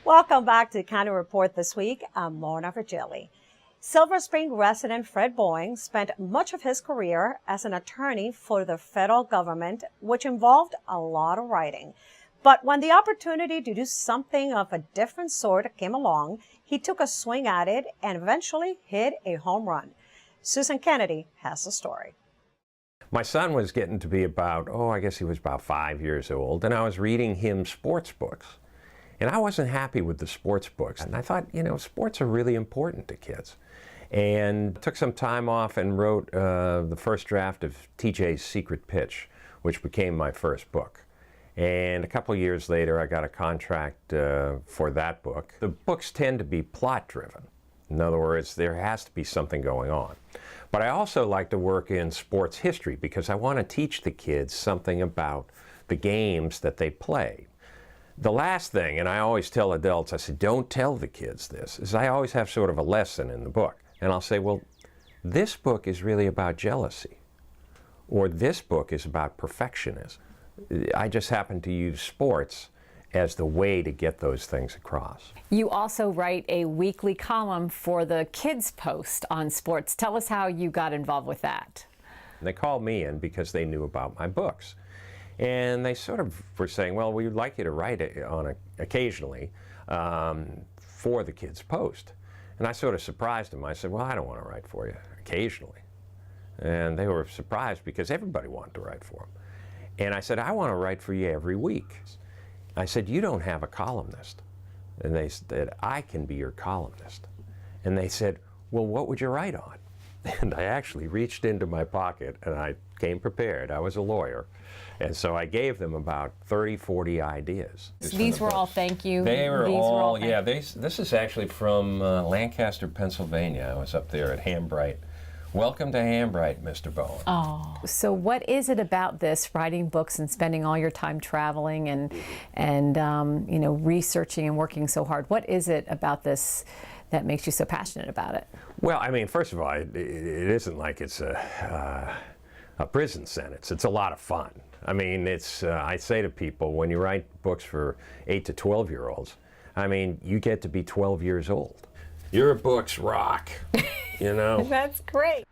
Welcome back to Kenedy Report this week. I'm Mona Virgili. Silver Spring resident Fred Bowen spent much of his career as an attorney for the federal government, which involved a lot of writing. But when the opportunity to do something of a different sort came along, he took a swing at it and eventually hit a home run. Susan Kenedy has the story. My son was getting to be about, I guess he was about 5 years old, and I was reading him sports books. And I wasn't happy with the sports books. And I thought, sports are really important to kids. And took some time off and wrote the first draft of TJ's Secret Pitch, which became my first book. And a couple years later, I got a contract for that book. The books tend to be plot-driven. In other words, there has to be something going on. But I also like to work in sports history because I want to teach the kids something about the games that they play. The last thing, and I always tell adults, I said, don't tell the kids this, is I always have sort of a lesson in the book. And I'll say, well, this book is really about jealousy, or this book is about perfectionism. I just happen to use sports as the way to get those things across. You also write a weekly column for the Kids Post on sports. Tell us how you got involved with that. They called me in because they knew about my books. And they sort of were saying, well, we would like you to write it occasionally for the Kids Post. And I sort of surprised them. I said, well, I don't want to write for you occasionally. And they were surprised because everybody wanted to write for them. And I said, I want to write for you every week. I said, you don't have a columnist. And they said, I can be your columnist. And they said, well, what would you write on? And I actually reached into my pocket and I came prepared. I was a lawyer. And so I gave them about 30, 40 ideas. These were all thank you? They were all, yeah. This is actually from Lancaster, Pennsylvania. I was up there at Hambright. Welcome to Hambright, Mr. Bowen. Oh, so what is it about this, writing books and spending all your time traveling and researching and working so hard? What is it about this that makes you so passionate about it? Well, I mean, first of all, it isn't like it's a prison sentence. It's a lot of fun. I mean, I say to people, when you write books for 8 to 12-year-olds, I mean, you get to be 12 years old. Your books rock, That's great.